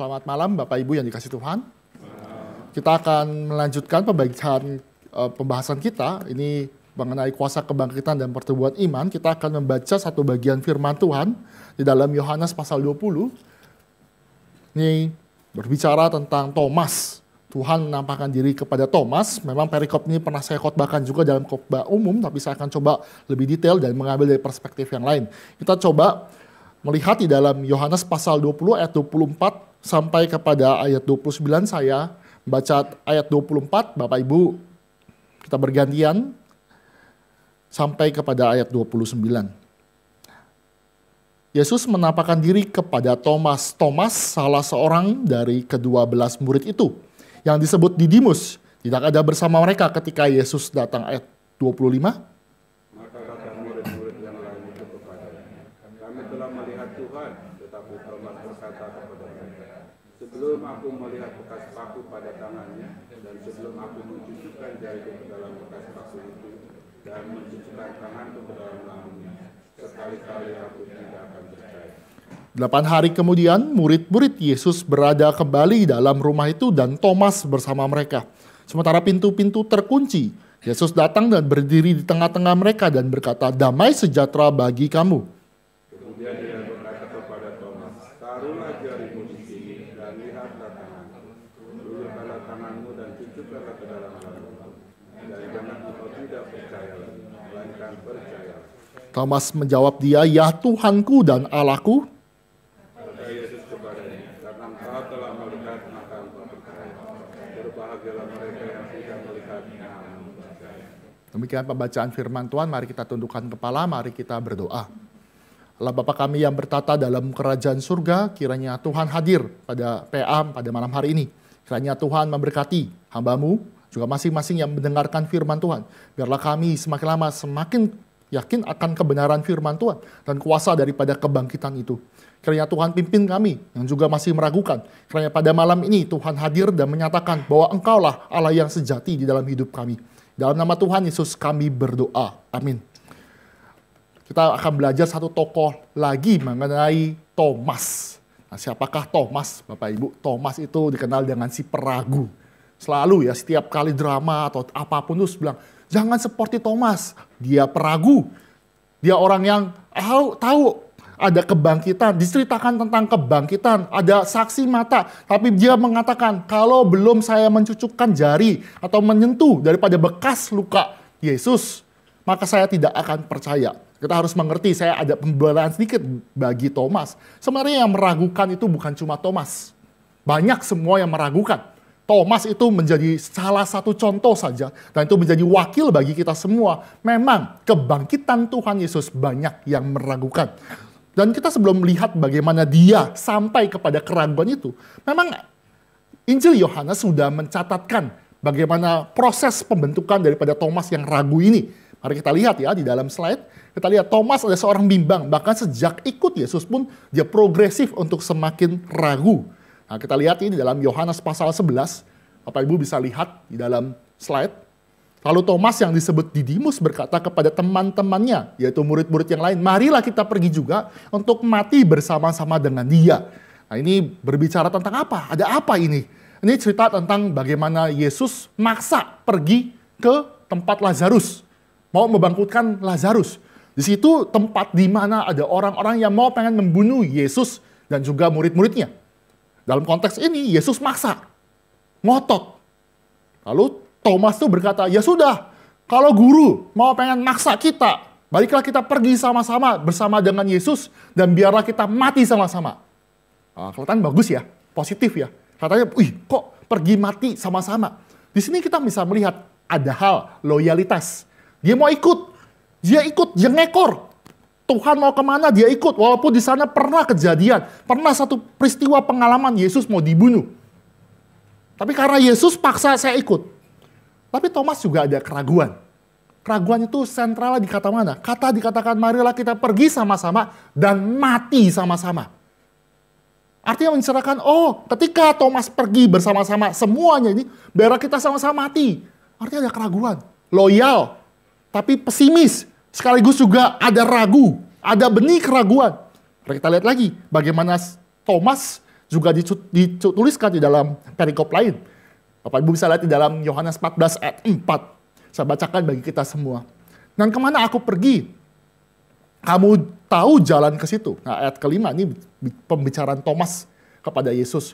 Selamat malam Bapak Ibu yang dikasih Tuhan. Kita akan melanjutkan pembahasan kita. Ini mengenai kuasa kebangkitan dan pertumbuhan iman. Kita akan membaca satu bagian firman Tuhan di dalam Yohanes pasal 20. Ini berbicara tentang Thomas. Tuhan menampakkan diri kepada Thomas. Memang perikop ini pernah saya khotbahkan juga dalam khotbah umum, tapi saya akan coba lebih detail dan mengambil dari perspektif yang lain. Kita coba melihat di dalam Yohanes pasal 20 ayat 24 sampai kepada ayat 29. Saya membaca ayat 24, Bapak Ibu kita bergantian sampai kepada ayat 29. Yesus menampakkan diri kepada Thomas. Thomas salah seorang dari ke-12 murid itu yang disebut Didimus. Tidak ada bersama mereka ketika Yesus datang. Ayat 25. Maka kata murid-murid yang lain itu kepadanya, kami telah melihat Tuhan. Tetapi Thomas berkata kepada mereka, sebelum aku melihat bekas paku pada tangannya, dan sebelum aku mencucukkan jariku ke dalam bekas paku itu, dan mencucukkan tanganku ke dalam lambungnya, sekali-kali aku tidak akan percaya. 8 hari kemudian, murid-murid Yesus berada kembali dalam rumah itu dan Thomas bersama mereka. Sementara pintu-pintu terkunci, Yesus datang dan berdiri di tengah-tengah mereka dan berkata, damai sejahtera bagi kamu. Kemudian dia berkata kepada Thomas, taruhlah jarimu di sini dan lihatlah tanganku. Ulurkanlah tanganmu dan cucukkanlah ke dalam lambungku. Dan jangan engkau tidak percaya lagi, melainkan percaya. Thomas menjawab dia, ya Tuhanku dan Allahku. Kata Yesus kepadanya, karena engkau telah melihat maka engkau percaya. Berbahagialah mereka yang tidak melihat namun percaya. Demikian pembacaan firman Tuhan. Mari kita tundukkan kepala, mari kita berdoa. Allah Bapa kami yang bertata dalam kerajaan surga, kiranya Tuhan hadir pada PA pada malam hari ini. Kiranya Tuhan memberkati hamba-Mu, juga masing-masing yang mendengarkan firman Tuhan. Biarlah kami semakin lama semakin yakin akan kebenaran firman Tuhan dan kuasa daripada kebangkitan itu. Kiranya Tuhan pimpin kami yang juga masih meragukan. Kiranya pada malam ini Tuhan hadir dan menyatakan bahwa Engkaulah Allah yang sejati di dalam hidup kami. Dalam nama Tuhan Yesus kami berdoa. Amin. Kita akan belajar satu tokoh lagi mengenai Thomas. Nah, siapakah Thomas, Bapak Ibu? Thomas itu dikenal dengan si peragu. Selalu ya, setiap kali drama atau apapun terus bilang, jangan seperti Thomas. Dia peragu. Dia orang yang tahu ada kebangkitan, diceritakan tentang kebangkitan, ada saksi mata. Tapi dia mengatakan, kalau belum saya mencucukkan jari atau menyentuh daripada bekas luka Yesus, maka saya tidak akan percaya. Kita harus mengerti, saya ada pembelaan sedikit bagi Thomas. Sebenarnya yang meragukan itu bukan cuma Thomas. Banyak semua yang meragukan. Thomas itu menjadi salah satu contoh saja. Dan itu menjadi wakil bagi kita semua. Memang kebangkitan Tuhan Yesus banyak yang meragukan. Dan kita sebelum melihat bagaimana dia sampai kepada keraguan itu. Memang Injil Yohanes sudah mencatatkan bagaimana proses pembentukan daripada Thomas yang ragu ini. Mari kita lihat ya di dalam slide. Kita lihat Thomas adalah seorang bimbang. Bahkan sejak ikut Yesus pun dia progresif untuk semakin ragu. Nah, kita lihat ini dalam Yohanes pasal 11. Bapak Ibu bisa lihat di dalam slide. Lalu Thomas yang disebut Didimus berkata kepada teman-temannya, yaitu murid-murid yang lain, marilah kita pergi juga untuk mati bersama-sama dengan dia. Nah, ini berbicara tentang apa? Ada apa ini? Ini cerita tentang bagaimana Yesus maksa pergi ke tempat Lazarus. Mau membangkitkan Lazarus. Di situ tempat di mana ada orang-orang yang mau pengen membunuh Yesus dan juga murid-muridnya. Dalam konteks ini, Yesus maksa. Ngotot. Lalu Thomas tuh berkata, ya sudah, kalau guru mau pengen maksa kita, baiklah kita pergi sama-sama bersama dengan Yesus dan biarlah kita mati sama-sama. Nah, kelihatan bagus ya, positif ya. Katanya, kok pergi mati sama-sama. Di sini kita bisa melihat ada hal loyalitas. Dia mau ikut, dia ngekor. Tuhan mau kemana, dia ikut. Walaupun di sana pernah kejadian, pernah satu peristiwa pengalaman Yesus mau dibunuh. Tapi karena Yesus paksa saya ikut. Tapi Thomas juga ada keraguan. Keraguan itu sentralnya di kata mana? Kata dikatakan marilah kita pergi sama-sama dan mati sama-sama. Artinya menceritakan, ketika Thomas pergi bersama-sama semuanya ini, biar kita sama-sama mati. Artinya ada keraguan. Loyal, tapi pesimis. Sekaligus juga ada ragu, ada benih keraguan. Mari kita lihat lagi bagaimana Thomas juga dituliskan di dalam perikop lain. Bapak Ibu bisa lihat di dalam Yohanes 14 ayat 4. Saya bacakan bagi kita semua. Dan kemana aku pergi, kamu tahu jalan ke situ. Nah, ayat kelima ini pembicaraan Thomas kepada Yesus.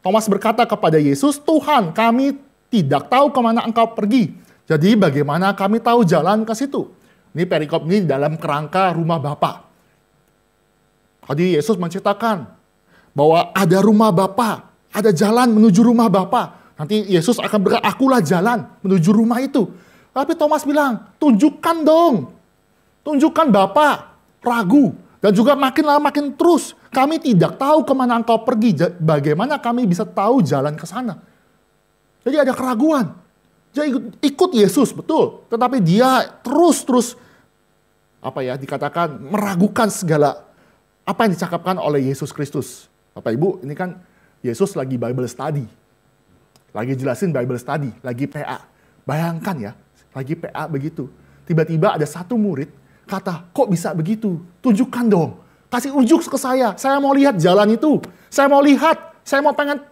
Thomas berkata kepada Yesus, Tuhan, kami tidak tahu kemana engkau pergi. Jadi bagaimana kami tahu jalan ke situ? Ini perikop ini dalam kerangka rumah Bapa. Tadi Yesus menceritakan bahwa ada rumah Bapa, ada jalan menuju rumah Bapa. Nanti Yesus akan berkata, akulah jalan menuju rumah itu. Tapi Thomas bilang, tunjukkan dong. Tunjukkan Bapa. Ragu. Dan juga makin lama makin terus. Kami tidak tahu kemana engkau pergi. Bagaimana kami bisa tahu jalan ke sana? Jadi ada keraguan. Jadi ikut Yesus, betul. Tetapi dia terus dikatakan meragukan segala apa yang dicakapkan oleh Yesus Kristus. Bapak Ibu, ini kan Yesus lagi Bible study. Lagi jelasin Bible study, lagi PA. Bayangkan ya, lagi PA begitu. Tiba-tiba ada satu murid kata, kok bisa begitu? Tunjukkan dong. Kasih ujuk ke saya mau lihat jalan itu. Saya mau pengen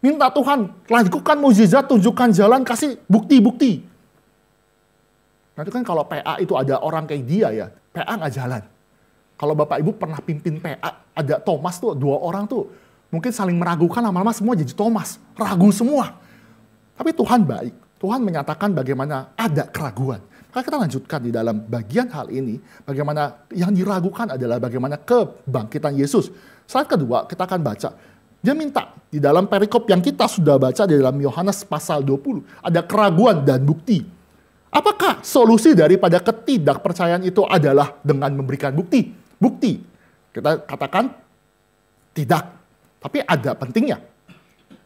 minta Tuhan, lakukan mukjizat, tunjukkan jalan, kasih bukti-bukti. Nanti kan kalau PA itu ada orang kayak dia ya, PA nggak jalan. Kalau Bapak Ibu pernah pimpin PA, ada Thomas tuh, 2 orang tuh, mungkin saling meragukan, lama-lama semua jadi Thomas. Ragu semua. Tapi Tuhan baik. Tuhan menyatakan bagaimana ada keraguan. Maka kita lanjutkan di dalam bagian hal ini, bagaimana yang diragukan adalah bagaimana kebangkitan Yesus. Slide kedua, kita akan baca. Dia minta di dalam perikop yang kita sudah baca di dalam Yohanes pasal 20. Ada keraguan dan bukti. Apakah solusi daripada ketidakpercayaan itu adalah dengan memberikan bukti? Bukti. Kita katakan tidak. Tapi ada pentingnya.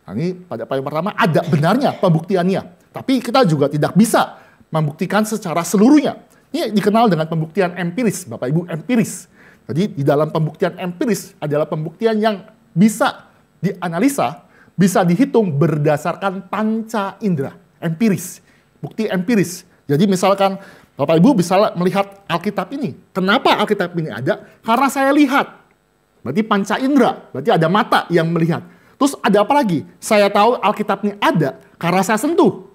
Nah, ini pada poin pertama ada benarnya pembuktiannya. Tapi kita juga tidak bisa membuktikan secara seluruhnya. Ini dikenal dengan pembuktian empiris, Bapak Ibu, empiris. Jadi di dalam pembuktian empiris adalah pembuktian yang bisa dianalisa, bisa dihitung berdasarkan panca indera, empiris, bukti empiris. Jadi misalkan Bapak Ibu bisa melihat Alkitab ini. Kenapa Alkitab ini ada? Karena saya lihat. Berarti panca indera, berarti ada mata yang melihat. Terus ada apa lagi? Saya tahu Alkitab ini ada karena saya sentuh.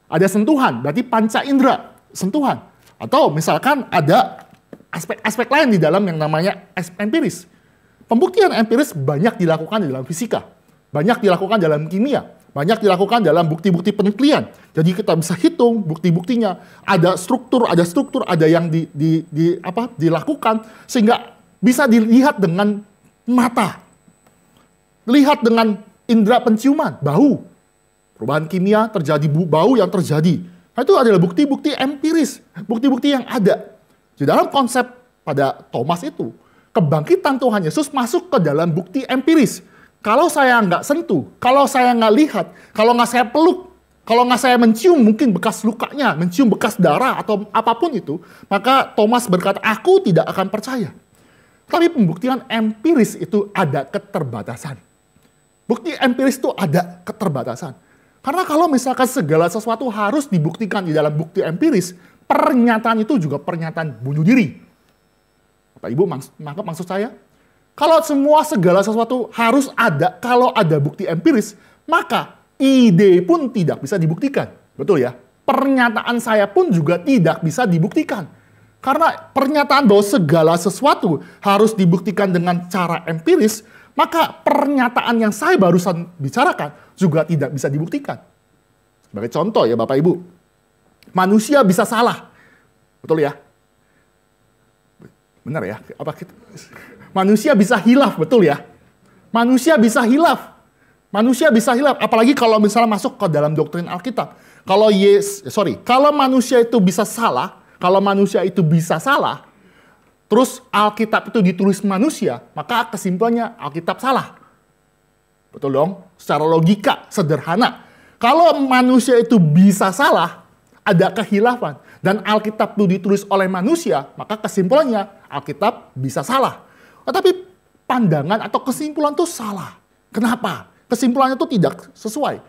Ada sentuhan, berarti panca indera, sentuhan. Atau misalkan ada aspek-aspek lain di dalam yang namanya empiris. Pembuktian empiris banyak dilakukan di dalam fisika, banyak dilakukan dalam kimia, banyak dilakukan dalam bukti-bukti penelitian. Jadi kita bisa hitung bukti-buktinya, ada struktur, ada yang dilakukan sehingga bisa dilihat dengan mata, lihat dengan indera penciuman, bau, perubahan kimia terjadi, bau yang terjadi. Nah, itu adalah bukti-bukti empiris, bukti-bukti yang ada di dalam konsep pada Thomas itu. Kebangkitan Tuhan Yesus masuk ke dalam bukti empiris. Kalau saya nggak sentuh, kalau saya nggak lihat, kalau nggak saya peluk, kalau nggak saya mencium mungkin bekas lukanya, mencium bekas darah atau apapun itu, maka Thomas berkata, aku tidak akan percaya. Tapi pembuktian empiris itu ada keterbatasan. Bukti empiris itu ada keterbatasan. Karena kalau misalkan segala sesuatu harus dibuktikan di dalam bukti empiris, pernyataan itu juga pernyataan bunuh diri. Bapak Ibu, maksud saya, kalau segala sesuatu harus ada, kalau ada bukti empiris, maka ide pun tidak bisa dibuktikan. Betul ya? Pernyataan saya pun juga tidak bisa dibuktikan. Karena pernyataan bahwa segala sesuatu harus dibuktikan dengan cara empiris, maka pernyataan yang saya barusan bicarakan juga tidak bisa dibuktikan. Sebagai contoh ya Bapak Ibu, manusia bisa salah. Betul ya? Benar ya? Manusia bisa hilaf, betul ya? Manusia bisa hilaf. Manusia bisa hilaf, apalagi kalau misalnya masuk ke dalam doktrin Alkitab. Kalau manusia itu bisa salah, terus Alkitab itu ditulis manusia, maka kesimpulannya Alkitab salah. Betul dong? Secara logika, sederhana. Kalau manusia itu bisa salah, ada kehilafan, dan Alkitab itu ditulis oleh manusia, maka kesimpulannya Alkitab bisa salah. Tetapi pandangan atau kesimpulan itu salah. Kenapa? Kesimpulannya itu tidak sesuai.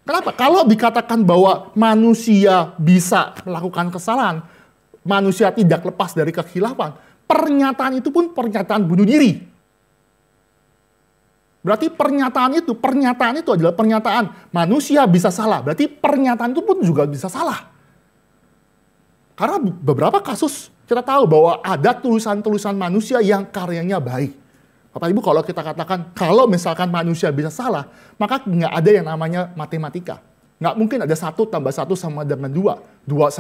Kenapa? Kalau dikatakan bahwa manusia bisa melakukan kesalahan, manusia tidak lepas dari kehilafan, pernyataan itu pun pernyataan bunuh diri. Berarti pernyataan itu adalah pernyataan manusia bisa salah. Berarti pernyataan itu pun juga bisa salah. Karena beberapa kasus kita tahu bahwa ada tulisan-tulisan manusia yang karyanya baik. Bapak Ibu, kalau kita katakan kalau misalkan manusia bisa salah, maka nggak ada yang namanya matematika. Nggak mungkin ada 1 tambah 1 sama dengan 2. 2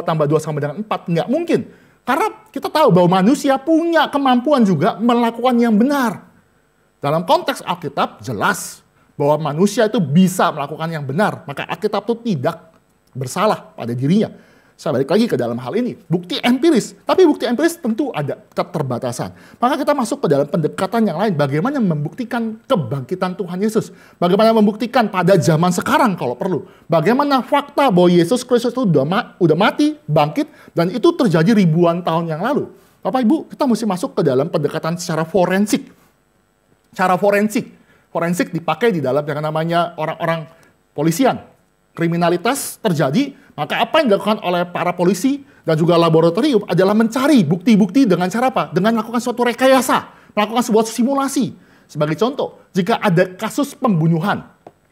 tambah 2 sama dengan 4. Nggak mungkin. Karena kita tahu bahwa manusia punya kemampuan juga melakukan yang benar. Dalam konteks Alkitab jelas bahwa manusia itu bisa melakukan yang benar. Maka Alkitab itu tidak bersalah pada dirinya. Saya balik lagi ke dalam hal ini. Bukti empiris. Tapi bukti empiris tentu ada keterbatasan. Maka kita masuk ke dalam pendekatan yang lain. Bagaimana membuktikan kebangkitan Tuhan Yesus. Bagaimana membuktikan pada zaman sekarang kalau perlu. Bagaimana fakta bahwa Yesus Kristus itu udah mati, bangkit. Dan itu terjadi ribuan tahun yang lalu. Bapak Ibu, kita mesti masuk ke dalam pendekatan secara forensik. Cara forensik. Forensik dipakai di dalam yang namanya orang-orang polisian. Kriminalitas terjadi, maka apa yang dilakukan oleh para polisi dan juga laboratorium adalah mencari bukti-bukti dengan cara apa? Dengan melakukan suatu rekayasa, melakukan sebuah simulasi. Sebagai contoh, jika ada kasus pembunuhan,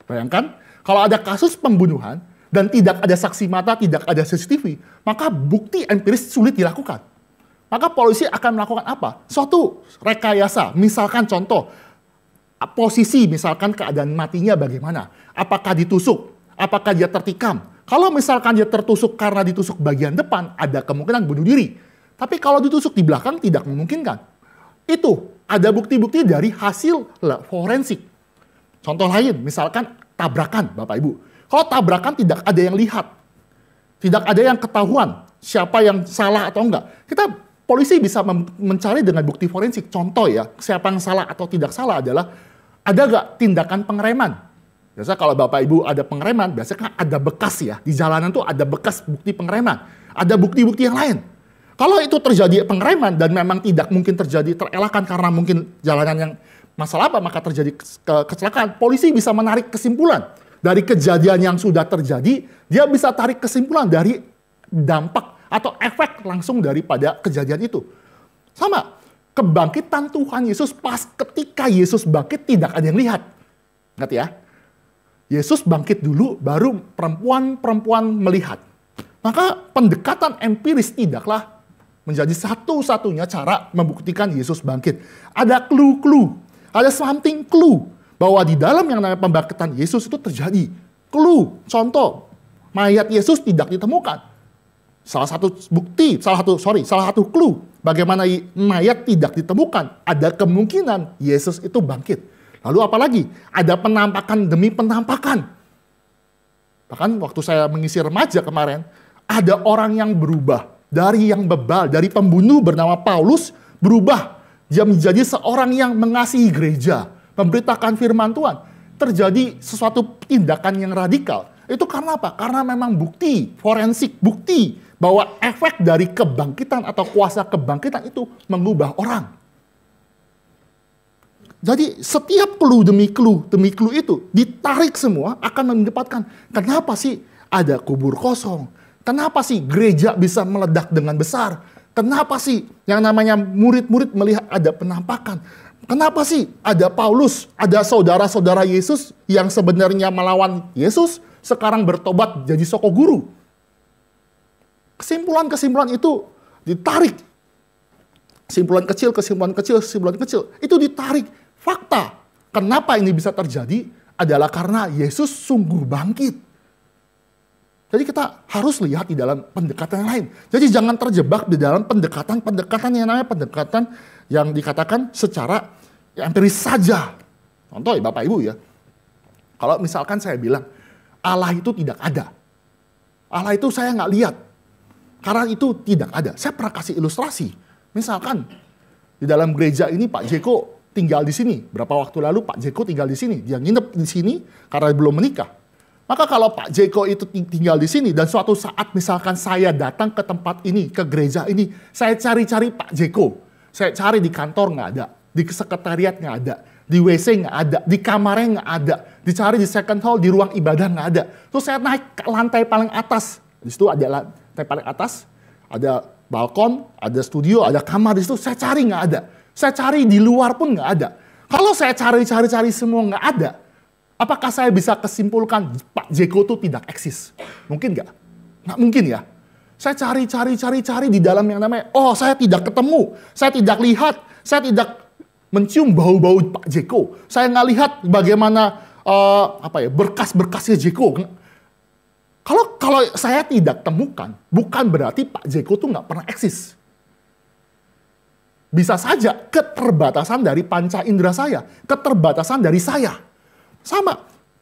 bayangkan kalau ada kasus pembunuhan dan tidak ada saksi mata, tidak ada CCTV, maka bukti empiris sulit dilakukan. Maka polisi akan melakukan apa? Suatu rekayasa, misalkan contoh, posisi misalkan keadaan matinya bagaimana? Apakah ditusuk? Apakah dia tertikam? Kalau misalkan dia tertusuk karena ditusuk bagian depan, ada kemungkinan bunuh diri. Tapi kalau ditusuk di belakang, tidak memungkinkan. Itu ada bukti-bukti dari hasil forensik. Contoh lain, misalkan tabrakan, Bapak Ibu. Kalau tabrakan tidak ada yang lihat. Tidak ada yang ketahuan siapa yang salah atau enggak. Polisi bisa mencari dengan bukti forensik. Contoh ya, siapa yang salah atau tidak salah adalah, ada nggak tindakan pengereman? Biasa kalau Bapak Ibu ada pengereman, biasanya ada bekas ya. Di jalanan tuh ada bekas bukti pengereman. Ada bukti-bukti yang lain. Kalau itu terjadi pengereman dan memang tidak mungkin terjadi terelakkan karena mungkin jalanan yang masalah apa, maka terjadi kecelakaan. Polisi bisa menarik kesimpulan. Dari kejadian yang sudah terjadi, dia bisa tarik kesimpulan dari dampak atau efek langsung daripada kejadian itu. Sama, kebangkitan Tuhan Yesus pas ketika Yesus bangkit tidak ada yang lihat. Ingat ya? Yesus bangkit dulu, baru perempuan-perempuan melihat. Maka pendekatan empiris tidaklah menjadi satu-satunya cara membuktikan Yesus bangkit. Ada clue-clue, ada something clue, bahwa di dalam yang namanya pembangkitan Yesus itu terjadi. Clue, contoh, mayat Yesus tidak ditemukan. Salah satu clue, bagaimana mayat tidak ditemukan, ada kemungkinan Yesus itu bangkit. Lalu apalagi? Ada penampakan demi penampakan. Bahkan waktu saya mengisi remaja kemarin, ada orang yang berubah. Dari yang bebal, dari pembunuh bernama Paulus, berubah. Dia menjadi seorang yang mengasihi gereja. Memberitakan firman Tuhan. Terjadi sesuatu tindakan yang radikal. Itu karena apa? Karena memang bukti, forensik, bukti bahwa efek dari kebangkitan atau kuasa kebangkitan itu mengubah orang. Jadi setiap clue demi clue itu ditarik semua akan mendapatkan kenapa sih ada kubur kosong? Kenapa sih gereja bisa meledak dengan besar? Kenapa sih yang namanya murid-murid melihat ada penampakan? Kenapa sih ada Paulus, ada saudara-saudara Yesus yang sebenarnya melawan Yesus sekarang bertobat jadi soko guru? Kesimpulan-kesimpulan itu ditarik. Kesimpulan kecil itu ditarik. Fakta, kenapa ini bisa terjadi adalah karena Yesus sungguh bangkit. Jadi kita harus lihat di dalam pendekatan yang lain. Jadi jangan terjebak di dalam pendekatan yang namanya pendekatan yang dikatakan secara empiris saja. Contoh ya Bapak Ibu ya, kalau misalkan saya bilang Allah itu tidak ada. Allah itu saya nggak lihat. Karena itu tidak ada. Saya pernah kasih ilustrasi. Misalkan di dalam gereja ini Pak Jeko tinggal di sini. Berapa waktu lalu Pak Jeko tinggal di sini. Dia nginep di sini karena belum menikah. Maka kalau Pak Jeko itu tinggal di sini dan suatu saat misalkan saya datang ke tempat ini, ke gereja ini, saya cari-cari Pak Jeko. Saya cari di kantor nggak ada, di sekretariat nggak ada, di WC nggak ada, di kamarnya nggak ada, dicari di second hall, di ruang ibadah nggak ada. Terus saya naik ke lantai paling atas. Di situ ada lantai paling atas, ada balkon, ada studio, ada kamar di situ. Saya cari nggak ada. Saya cari di luar pun nggak ada. Kalau saya cari semua nggak ada, apakah saya bisa kesimpulkan Pak Jeko itu tidak eksis? Mungkin nggak? Nggak mungkin ya. Saya cari di dalam yang namanya, saya tidak ketemu, saya tidak lihat, saya tidak mencium bau-bau Pak Jeko. Saya nggak lihat bagaimana berkas-berkasnya Jeko. Kalau saya tidak temukan, bukan berarti Pak Jeko tuh nggak pernah eksis. Bisa saja keterbatasan dari panca indera saya, keterbatasan dari saya. Sama,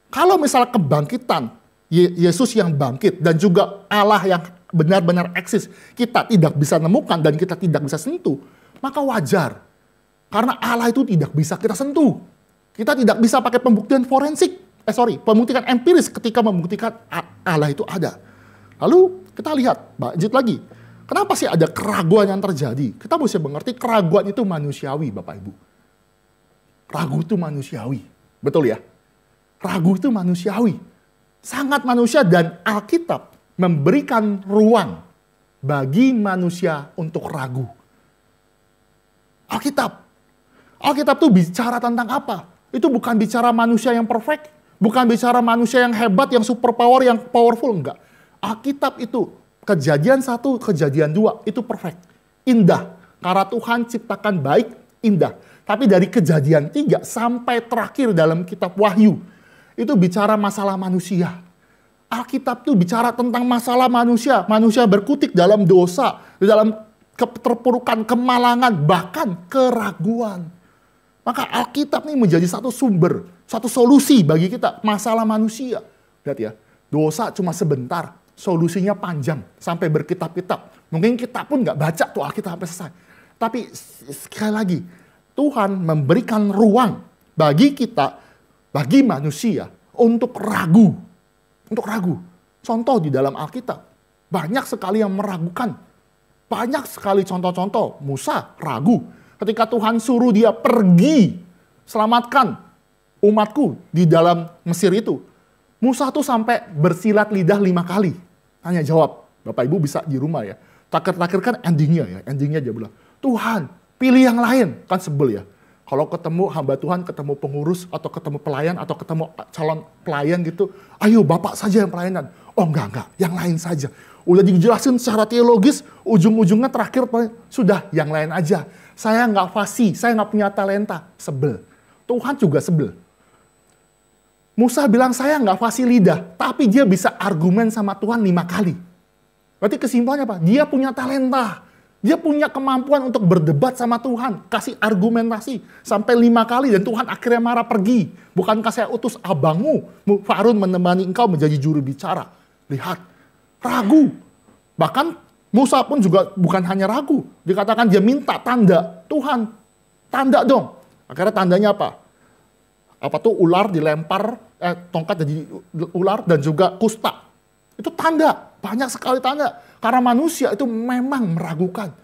kalau misalnya kebangkitan, Yesus yang bangkit, dan juga Allah yang benar-benar eksis, kita tidak bisa nemukan dan kita tidak bisa sentuh, maka wajar. Karena Allah itu tidak bisa kita sentuh. Kita tidak bisa pakai pembuktian forensik, pembuktian empiris ketika membuktikan Allah itu ada. Lalu kita lihat, lanjut lagi. Kenapa sih ada keraguan yang terjadi? Kita mesti mengerti keraguan itu manusiawi, Bapak Ibu. Ragu itu manusiawi. Betul ya? Ragu itu manusiawi. Sangat manusia, dan Alkitab memberikan ruang bagi manusia untuk ragu. Alkitab itu bicara tentang apa? Itu bukan bicara manusia yang perfect, bukan bicara manusia yang hebat, yang superpower, yang powerful, enggak. Alkitab itu, Kejadian 1, Kejadian 2, itu perfect. Indah. Karena Tuhan ciptakan baik, indah. Tapi dari Kejadian 3 sampai terakhir dalam kitab Wahyu, itu bicara masalah manusia. Alkitab itu bicara tentang masalah manusia. Manusia berkutik dalam dosa, dalam keterpurukan, kemalangan, bahkan keraguan. Maka Alkitab ini menjadi satu sumber, satu solusi bagi kita, masalah manusia. Lihat ya, dosa cuma sebentar, solusinya panjang, sampai berkitab-kitab. Mungkin kita pun nggak baca tuh Alkitab sampai selesai. Tapi sekali lagi, Tuhan memberikan ruang bagi kita, bagi manusia, untuk ragu. Untuk ragu. Contoh di dalam Alkitab, banyak sekali yang meragukan. Banyak sekali contoh-contoh. Musa ragu. Ketika Tuhan suruh dia pergi, selamatkan umatku di dalam Mesir itu. Musa tuh sampai bersilat lidah 5 kali. Tanya jawab. Bapak Ibu bisa di rumah ya. Terakhir kan endingnya ya. Endingnya dia bilang, Tuhan pilih yang lain. Kan sebel ya. Kalau ketemu hamba Tuhan, ketemu pengurus, atau ketemu pelayan, atau ketemu calon pelayan gitu, ayo Bapak saja yang pelayanan. Oh enggak, yang lain saja. Udah dijelasin secara teologis, ujung-ujungnya terakhir, sudah yang lain aja. Saya nggak fasih, saya nggak punya talenta. Sebel. Tuhan juga sebel. Musa bilang, saya nggak fasih lidah, tapi dia bisa argumen sama Tuhan 5 kali. Berarti kesimpulannya apa? Dia punya talenta. Dia punya kemampuan untuk berdebat sama Tuhan. Kasih argumentasi sampai 5 kali. Dan Tuhan akhirnya marah, pergi. Bukankah saya utus abangmu, Farun, menemani engkau menjadi juru bicara. Lihat, ragu. Bahkan Musa pun juga bukan hanya ragu. Dikatakan dia minta tanda. Tuhan, tanda dong. Akhirnya tandanya apa? Apa tuh ular dilempar, tongkat jadi ular, dan juga kusta. Itu tanda. Banyak sekali tanda. Karena manusia itu memang meragukan.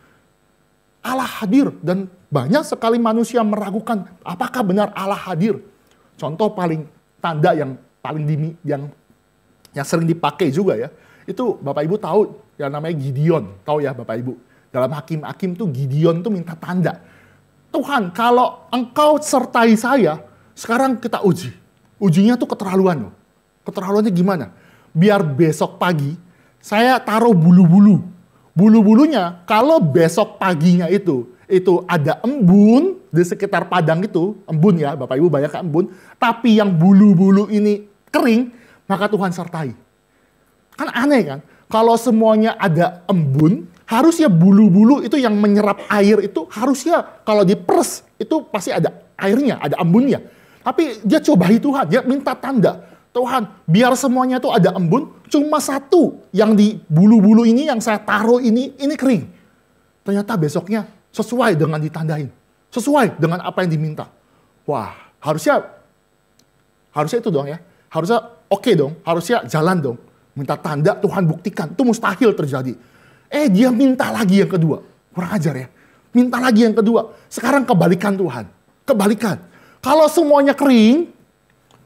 Allah hadir, dan banyak sekali manusia meragukan apakah benar Allah hadir. Contoh paling tanda yang paling yang sering dipakai juga ya. Itu Bapak Ibu tahu yang namanya Gideon. Tahu ya Bapak Ibu. Dalam Hakim-Hakim tuh Gideon tuh minta tanda. Tuhan, kalau engkau sertai saya, sekarang kita uji. Ujinya tuh keterlaluan loh. Keterlaluannya gimana? Biar besok pagi saya taruh bulu-bulu. Bulu-bulunya kalau besok paginya itu ada embun di sekitar padang itu, embun ya, Bapak Ibu banyak embun, tapi yang bulu-bulu ini kering, maka Tuhan sertai. Kan aneh kan? Kalau semuanya ada embun, harusnya bulu-bulu itu yang menyerap air itu harusnya kalau diperes itu pasti ada airnya, ada embunnya. Tapi dia cobai Tuhan, dia minta tanda. Tuhan, biar semuanya itu ada embun, cuma satu yang di bulu-bulu ini yang saya taruh ini kering. Ternyata besoknya sesuai dengan ditandain. Sesuai dengan apa yang diminta. Wah, harusnya itu dong ya. Harusnya oke dong, harusnya jalan dong. Minta tanda, Tuhan buktikan. Itu mustahil terjadi. Dia minta lagi yang kedua. Kurang ajar ya. Minta lagi yang kedua. Sekarang kebalikan Tuhan. Kebalikan. Kalau semuanya kering,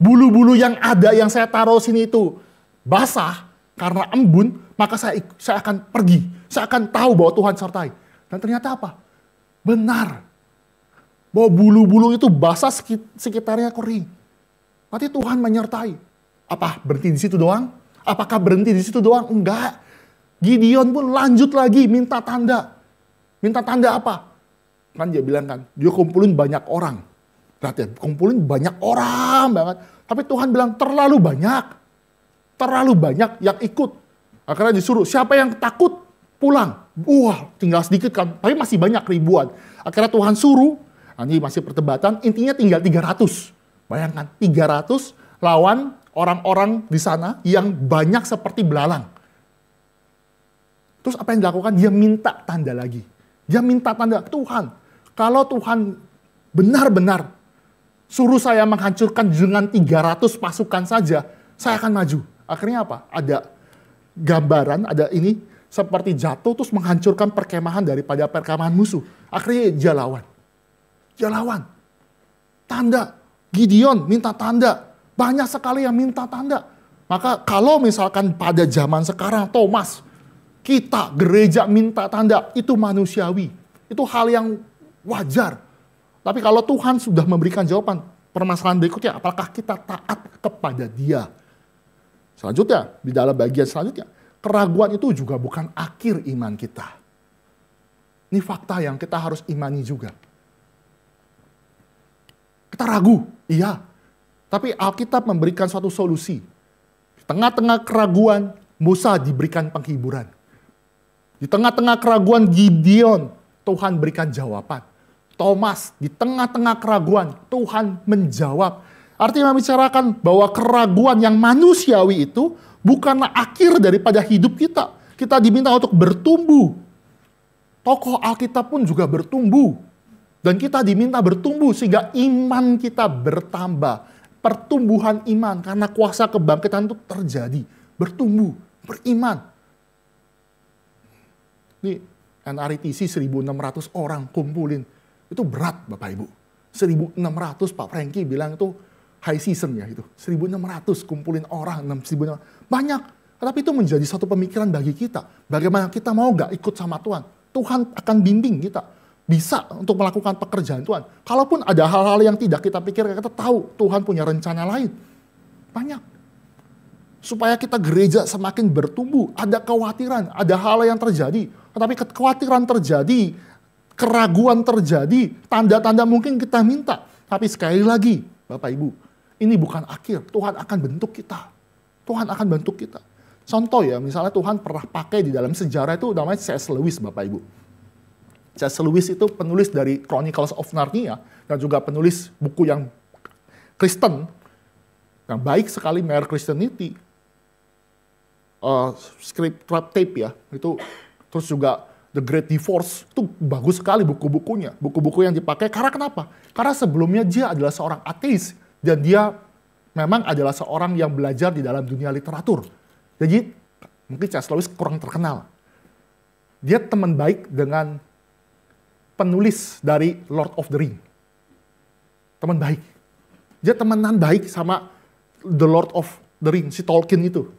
bulu-bulu yang ada yang saya taruh sini itu basah karena embun, maka saya akan pergi. Saya akan tahu bahwa Tuhan sertai. Dan ternyata apa? Benar. bahwa bulu-bulu itu basah sekitarnya kering. Berarti Tuhan menyertai. Apa berhenti di situ doang? Apakah berhenti di situ doang? Enggak. Gideon pun lanjut lagi minta tanda. Minta tanda apa? Kan dia bilang kan, dia kumpulin banyak orang. Berarti kumpulin banyak orang banget. Tapi Tuhan bilang terlalu banyak. Terlalu banyak yang ikut. Akhirnya disuruh, siapa yang takut pulang. Wah, tinggal sedikit kan. Tapi masih banyak ribuan. Akhirnya Tuhan suruh, ini masih perdebatan, intinya tinggal 300. Bayangkan, 300 lawan orang-orang di sana yang banyak seperti belalang. Terus apa yang dilakukan? Dia minta tanda lagi. Dia minta tanda, Tuhan, kalau Tuhan benar-benar suruh saya menghancurkan dengan 300 pasukan saja, saya akan maju. Akhirnya apa? Ada gambaran, ada ini, seperti jatuh terus menghancurkan perkemahan daripada perkemahan musuh. Akhirnya dia lawan. Dia lawan. Tanda. Gideon minta tanda. Banyak sekali yang minta tanda. Maka kalau misalkan pada zaman sekarang, Thomas, kita gereja minta tanda, itu manusiawi. Itu hal yang wajar. Tapi kalau Tuhan sudah memberikan jawaban, permasalahan berikutnya, apakah kita taat kepada Dia? Selanjutnya, di dalam bagian selanjutnya, keraguan itu juga bukan akhir iman kita. Ini fakta yang kita harus imani juga. Kita ragu, iya. Tapi Alkitab memberikan suatu solusi. Di tengah-tengah keraguan, Musa diberikan penghiburan. Di tengah-tengah keraguan Gideon, Tuhan berikan jawaban. Thomas, di tengah-tengah keraguan, Tuhan menjawab. Artinya membicarakan bahwa keraguan yang manusiawi itu bukanlah akhir daripada hidup kita. Kita diminta untuk bertumbuh. Tokoh Alkitab pun juga bertumbuh. Dan kita diminta bertumbuh sehingga iman kita bertambah. Pertumbuhan iman karena kuasa kebangkitan itu terjadi. Bertumbuh, beriman. Ini NRITC 1.600 orang kumpulin. Itu berat Bapak Ibu. 1.600 Pak Franky bilang itu high season ya itu. 1.600 kumpulin orang. 1.600. Banyak. Tapi itu menjadi satu pemikiran bagi kita. Bagaimana kita mau gak ikut sama Tuhan. Tuhan akan bimbing kita. Bisa untuk melakukan pekerjaan Tuhan. Kalaupun ada hal-hal yang tidak kita pikirkan, kita tahu Tuhan punya rencana lain. Banyak. Supaya kita gereja semakin bertumbuh. Ada kekhawatiran, ada hal yang terjadi. Tetapi kekhawatiran terjadi, keraguan terjadi, tanda-tanda mungkin kita minta. Tapi sekali lagi, Bapak Ibu, ini bukan akhir. Tuhan akan bentuk kita. Tuhan akan bentuk kita. Contoh ya, misalnya Tuhan pernah pakai di dalam sejarah itu namanya C.S. Lewis, Bapak Ibu. C.S. Lewis itu penulis dari Chronicles of Narnia dan juga penulis buku yang Kristen, yang baik sekali, Mere Christianity, Script Tape ya, itu terus juga The Great Divorce, itu bagus sekali buku-bukunya, buku-buku yang dipakai. Karena kenapa? Karena sebelumnya dia adalah seorang ateis dan dia memang adalah seorang yang belajar di dalam dunia literatur. Jadi mungkin C.S. Lewis kurang terkenal. Dia teman baik dengan penulis dari Lord of the Ring. Teman baik. Dia temenan baik sama The Lord of the Ring, si Tolkien itu.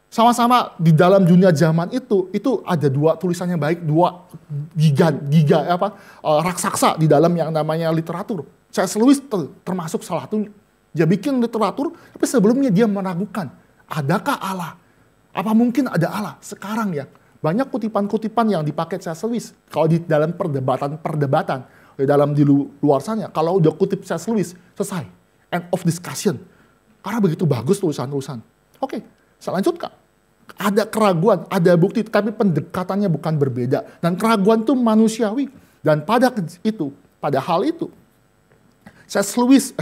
Sama-sama di dalam dunia zaman itu ada dua tulisan yang baik, dua raksasa di dalam yang namanya literatur. C.S. Lewis termasuk salah satunya. Dia bikin literatur, tapi sebelumnya dia meragukan, adakah Allah? Apa mungkin ada Allah? Sekarang ya, banyak kutipan-kutipan yang dipakai C.S. Lewis. Kalau di dalam perdebatan, di luar sana, kalau udah kutip C.S. Lewis, selesai. End of discussion. Karena begitu bagus tulisan-tulisan. Oke, selanjutnya. Ada keraguan, ada bukti, tapi pendekatannya bukan berbeda. Dan keraguan itu manusiawi. Dan pada hal itu, C.S. Lewis,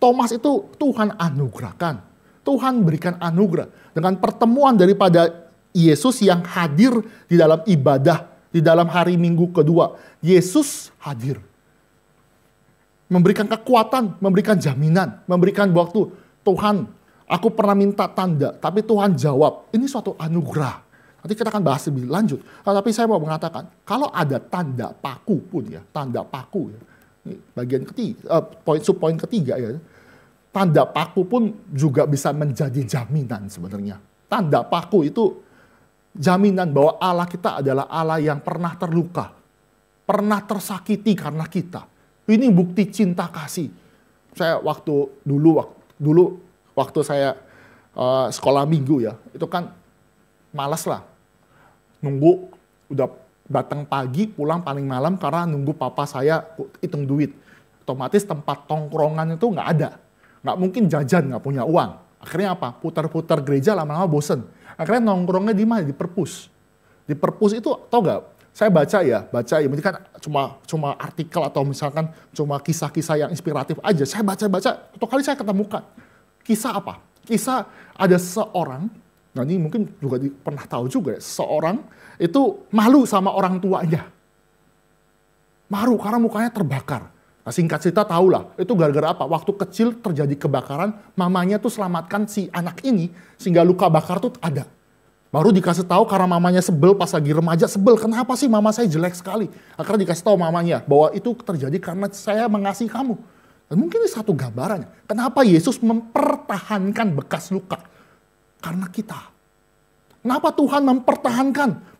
Thomas itu Tuhan anugerahkan. Tuhan berikan anugerah. Dengan pertemuan daripada Yesus yang hadir di dalam ibadah, di dalam hari Minggu kedua. Yesus hadir. Memberikan kekuatan, memberikan jaminan, memberikan waktu. Tuhan, aku pernah minta tanda, tapi Tuhan jawab. Ini suatu anugerah. Nanti kita akan bahas lebih lanjut. Tapi saya mau mengatakan, kalau ada tanda paku pun ya, tanda paku ya. Ini bagian ketiga, poin ketiga ya. Tanda paku pun juga bisa menjadi jaminan sebenarnya. Tanda paku itu jaminan bahwa Allah kita adalah Allah yang pernah terluka. pernah tersakiti karena kita. Ini bukti cinta kasih. Saya waktu saya sekolah minggu ya, itu kan malas lah. Nunggu udah datang pagi, pulang paling malam karena nunggu papa saya hitung duit. Otomatis tempat tongkrongan itu nggak ada. Nggak mungkin jajan, nggak punya uang. Akhirnya apa? Putar-putar gereja lama-lama bosen. Akhirnya nongkrongnya di mana? Di perpus. Di perpus itu, tau nggak? Saya baca ya, ini kan cuma artikel atau misalkan cuma kisah-kisah yang inspiratif aja. Saya baca, satu kali saya ketemukan. Kisah apa? Kisah ada seorang, nah ini mungkin juga pernah tahu juga ya, seorang itu malu sama orang tuanya. Malu karena mukanya terbakar. Nah, singkat cerita tahulah, itu gara-gara apa? Waktu kecil terjadi kebakaran, mamanya tuh selamatkan si anak ini, sehingga luka bakar tuh ada. Baru dikasih tahu karena mamanya sebel pas lagi remaja, sebel. Kenapa sih mama saya jelek sekali? Akhirnya dikasih tahu mamanya bahwa itu terjadi karena saya mengasihi kamu. Dan mungkin ini satu gambarannya. Kenapa Yesus mempertahankan bekas luka? Karena kita. Kenapa Tuhan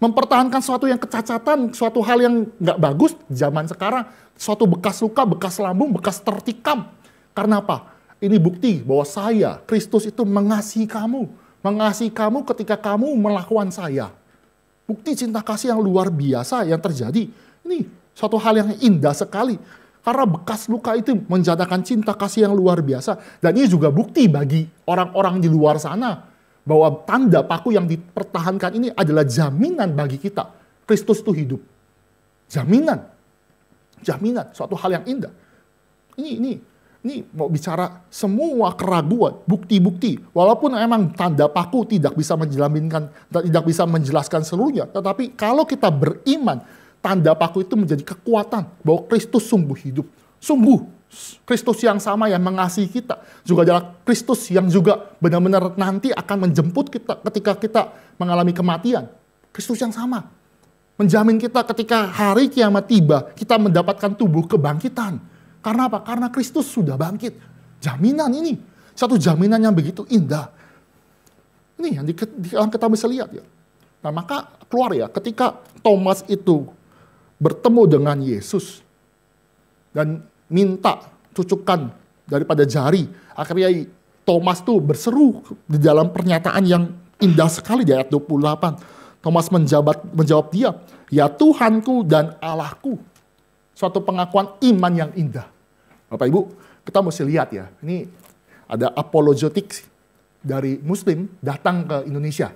mempertahankan suatu yang kecacatan, suatu hal yang nggak bagus zaman sekarang, suatu bekas luka, bekas lambung, bekas tertikam. Karena apa? Ini bukti bahwa saya, Kristus itu mengasihi kamu. Mengasihi kamu ketika kamu melakukan saya. Bukti cinta kasih yang luar biasa yang terjadi. Ini suatu hal yang indah sekali. Karena bekas luka itu menjadikan cinta kasih yang luar biasa. Dan ini juga bukti bagi orang-orang di luar sana. Bahwa tanda paku yang dipertahankan ini adalah jaminan bagi kita. Kristus itu hidup. Jaminan. Suatu hal yang indah. Ini mau bicara semua keraguan, bukti-bukti. Walaupun memang tanda paku tidak bisa menjelaskan seluruhnya. Tetapi kalau kita beriman, tanda paku itu menjadi kekuatan bahwa Kristus sungguh hidup. Sungguh, Kristus yang sama yang mengasihi kita. Juga adalah Kristus yang juga benar-benar nanti akan menjemput kita ketika kita mengalami kematian. Kristus yang sama. Menjamin kita ketika hari kiamat tiba, kita mendapatkan tubuh kebangkitan. Karena apa? Karena Kristus sudah bangkit. Jaminan ini. Satu jaminan yang begitu indah. Ini yang kita bisa lihat ya. Nah maka keluar ya, ketika Thomas itu bertemu dengan Yesus dan minta cucukan daripada jari. Akhirnya Thomas tuh berseru di dalam pernyataan yang indah sekali di ayat 28. Thomas menjawab dia, ya Tuhanku dan Allahku. Suatu pengakuan iman yang indah. Bapak Ibu, kita mesti lihat ya. Ini ada apologetik dari Muslim datang ke Indonesia.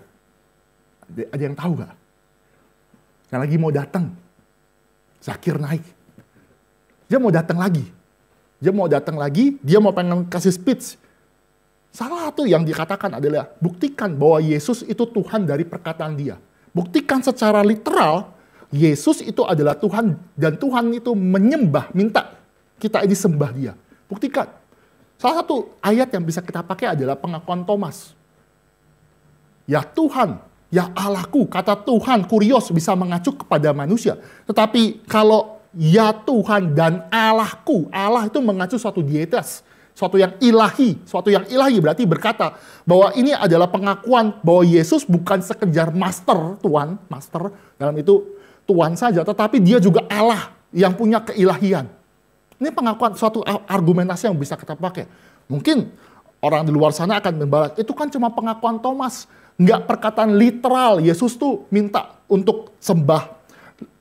Ada yang tahu gak? Yang lagi mau datang. Zakir Naik. Dia mau datang lagi. Dia mau pengen kasih speech. Salah satu yang dikatakan adalah buktikan bahwa Yesus itu Tuhan dari perkataan dia. Buktikan secara literal Yesus itu adalah Tuhan dan Tuhan itu menyembah, minta kita ini sembah dia. Buktikan. Salah satu ayat yang bisa kita pakai adalah pengakuan Thomas. Ya Tuhan, ya Allahku, kata Tuhan kurios bisa mengacu kepada manusia. Tetapi kalau ya Tuhan dan Allahku, Allah itu mengacu suatu dietas, suatu yang ilahi berarti berkata bahwa ini adalah pengakuan bahwa Yesus bukan sekedar Tuhan, dalam itu Tuhan saja, tetapi dia juga Allah yang punya keilahian. Ini pengakuan suatu argumentasi yang bisa kita pakai. Mungkin orang di luar sana akan membalas, itu kan cuma pengakuan Thomas. Nggak perkataan literal, Yesus tuh minta untuk sembah.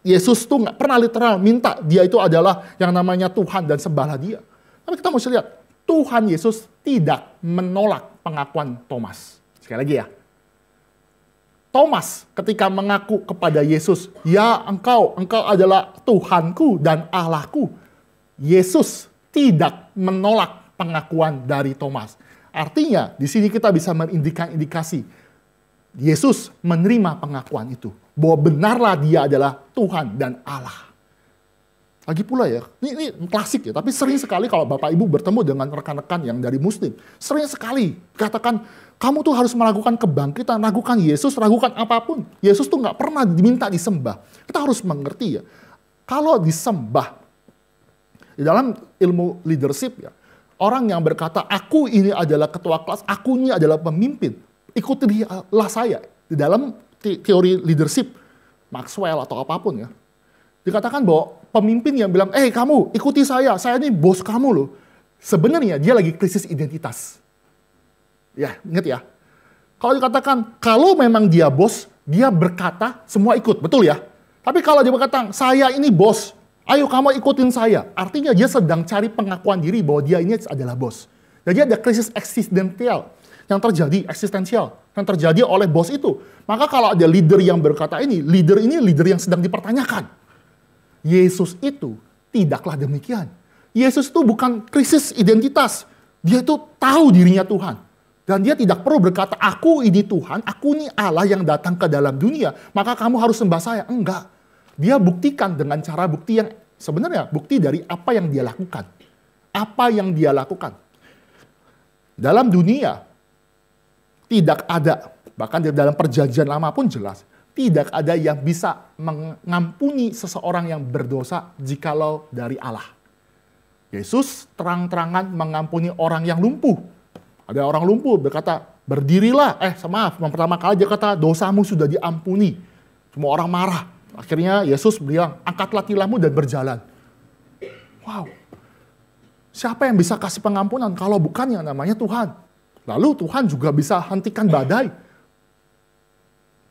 Yesus tuh nggak pernah literal minta dia itu adalah yang namanya Tuhan dan sembahlah dia. Tapi kita mesti lihat, Tuhan Yesus tidak menolak pengakuan Thomas. Sekali lagi ya. Thomas ketika mengaku kepada Yesus, ya engkau adalah Tuhanku dan Allahku. Yesus tidak menolak pengakuan dari Thomas. Artinya di sini kita bisa mengindikasi Yesus menerima pengakuan itu. Bahwa benarlah dia adalah Tuhan dan Allah. Lagi pula ya, ini klasik ya, tapi sering sekali kalau Bapak Ibu bertemu dengan rekan-rekan yang dari Muslim, sering sekali katakan, kamu tuh harus melakukan kebangkitan, ragukan Yesus, ragukan apapun. Yesus tuh nggak pernah diminta disembah. Kita harus mengerti ya, kalau disembah, di dalam ilmu leadership ya, orang yang berkata, aku ini adalah ketua kelas, aku ini adalah pemimpin, ikutilah saya. Di dalam teori leadership, Maxwell atau apapun ya, dikatakan bahwa pemimpin yang bilang, kamu ikuti saya ini bos kamu loh. Sebenarnya dia lagi krisis identitas. Ya, ingat ya. Kalau dikatakan, kalau memang dia bos, dia berkata, semua ikut, betul ya? Tapi kalau dia berkata, saya ini bos, ayo kamu ikutin saya. Artinya dia sedang cari pengakuan diri bahwa dia ini adalah bos. Jadi ada krisis eksistensial yang terjadi oleh bos itu. Maka kalau ada leader yang berkata ini leader yang sedang dipertanyakan. Yesus itu tidaklah demikian. Yesus itu bukan krisis identitas. Dia itu tahu dirinya Tuhan. Dan dia tidak perlu berkata, aku ini Tuhan, aku ini Allah yang datang ke dalam dunia, maka kamu harus sembah saya. Enggak. Dia buktikan dengan cara bukti yang sebenarnya bukti dari apa yang dia lakukan. Apa yang dia lakukan. Dalam dunia, tidak ada, bahkan di dalam perjanjian lama pun jelas, tidak ada yang bisa mengampuni seseorang yang berdosa jikalau dari Allah. Yesus terang-terangan mengampuni orang yang lumpuh. Ada orang lumpuh berkata, berdirilah. Pertama kali dia kata, dosamu sudah diampuni. Semua orang marah. Akhirnya Yesus bilang, angkatlah tilahmu dan berjalan. Wow. Siapa yang bisa kasih pengampunan kalau bukan yang namanya Tuhan? Lalu Tuhan juga bisa hentikan badai.